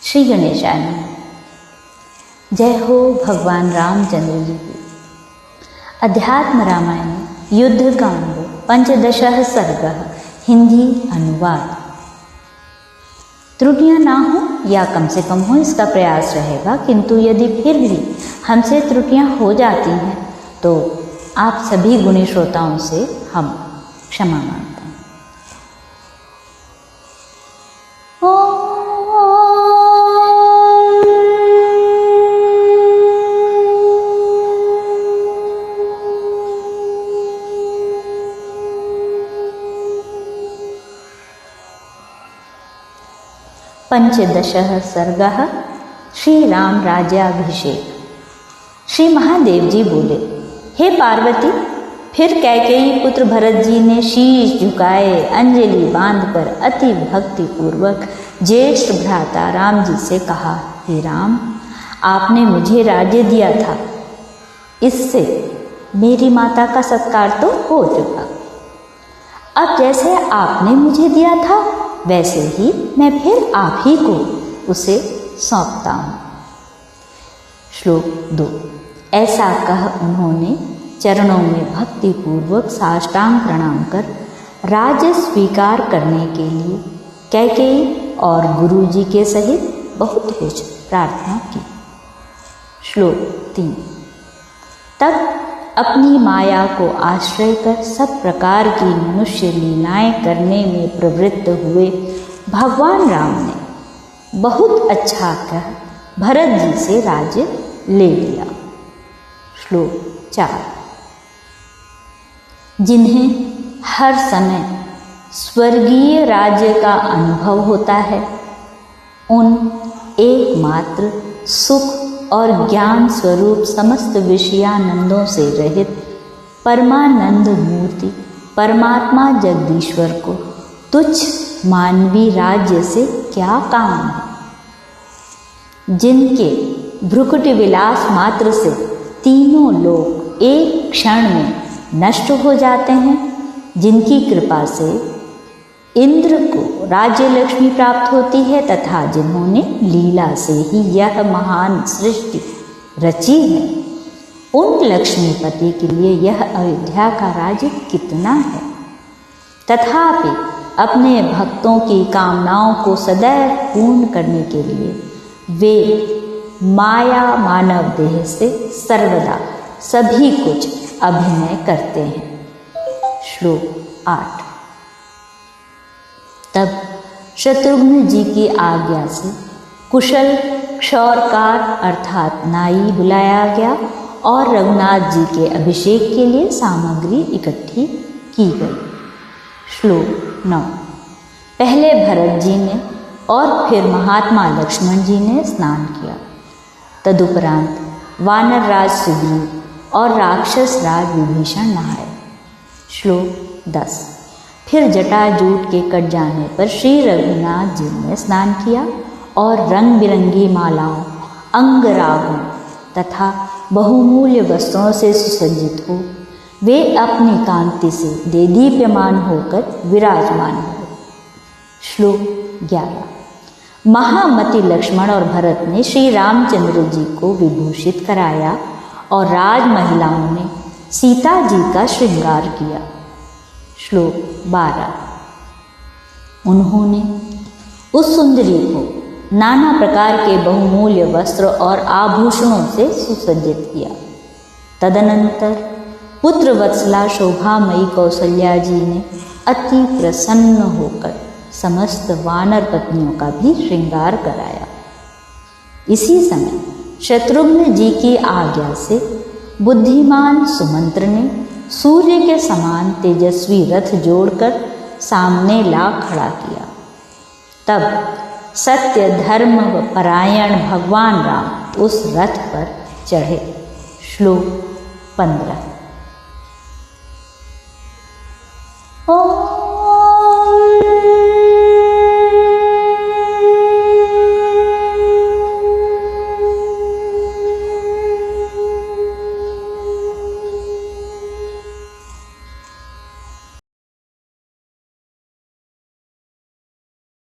श्री गणेशाय नमः। जय हो भगवान रामचंद्र जी की। अध्यात्म रामायण युद्धकांड 15 सर्गः हिंदी अनुवाद। त्रुटियां ना हो या कम से कम हो इसका प्रयास रहेगा, किंतु यदि फिर भी हमसे त्रुटियां हो जाती हैं तो आप सभी गुणी श्रोताओं से हम क्षमा मांगते हैं। पंचदशः सर्गः श्री राम राज्याभिषेक। श्री महादेव जी बोले, हे पार्वती, फिर कैकेयी पुत्र भरत जी ने शीश झुकाए अंजलि बांधकर अति भक्ति पूर्वक ज्येष्ठ भ्राता राम जी से कहा, हे राम, आपने मुझे राज्य दिया था, इससे मेरी माता का सत्कार तो हो चुका। अब जैसे आपने मुझे दिया था वैसे ही मैं फिर आप ही को उसे सौंपता हूँ। श्लोक 2। ऐसा कह उन्होंने चरणों में भक्ति पूर्वक साष्टांग प्रणाम कर राज्य स्वीकार करने के लिए कैकेयी और गुरु जी के सहित बहुत कुछ प्रार्थना की। श्लोक 3। तब अपनी माया को आश्रय कर सब प्रकार की मनुष्य लीलाएं करने में प्रवृत्त हुए भगवान राम ने बहुत अच्छा कह भरत जी से राज्य ले लिया। श्लोक 4। जिन्हें हर समय स्वर्गीय राज्य का अनुभव होता है, उन एकमात्र सुख और ज्ञान स्वरूप समस्त विषयानंदों से रहित परमानंद मूर्ति परमात्मा जगदीश्वर को तुच्छ मानवी राज्य से क्या काम है। जिनके भ्रुकुटि विलास मात्र से तीनों लोग एक क्षण में नष्ट हो जाते हैं, जिनकी कृपा से इंद्र को राज्य लक्ष्मी प्राप्त होती है तथा जिन्होंने लीला से ही यह महान सृष्टि रची है, उन लक्ष्मीपति के लिए यह अयोध्या का राज्य कितना है। तथापि अपने भक्तों की कामनाओं को सदैव पूर्ण करने के लिए वे माया मानव देह से सर्वदा सभी कुछ अभिनय करते हैं। श्लोक 8। तब शत्रुघ्न जी की आज्ञा से कुशल क्षौरकार अर्थात नाई बुलाया गया और रघुनाथ जी के अभिषेक के लिए सामग्री इकट्ठी की गई। श्लोक 9। पहले भरत जी ने और फिर महात्मा लक्ष्मण जी ने स्नान किया। तदुपरांत वानर राज सुग्रीव और राक्षस राज विभीषण नहाए। श्लोक 10। फिर जटाजूट के कट जाने पर श्री रघुनाथ जी ने स्नान किया और रंग बिरंगी मालाओं, अंगरागों तथा बहुमूल्य वस्त्रों से सुसज्जित हो वे अपनी कांति से देदीप्यमान होकर विराजमान हुए। श्लोक 11। महामति लक्ष्मण और भरत ने श्री रामचंद्र जी को विभूषित कराया और राज महिलाओं ने सीता जी का श्रृंगार किया। श्लोक 12। उन्होंने उस सुंदरी को नाना प्रकार के बहुमूल्य वस्त्र और आभूषणों से सुसज्जित किया। तदनंतर पुत्र वत्सला शोभामयी कौसल्या जी ने अति प्रसन्न होकर समस्त वानर पत्नियों का भी श्रृंगार कराया। इसी समय शत्रुघ्न जी की आज्ञा से बुद्धिमान सुमंत्र ने सूर्य के समान तेजस्वी रथ जोड़कर सामने ला खड़ा किया। तब सत्य धर्म परायण भगवान राम उस रथ पर चढ़े। श्लोक 15।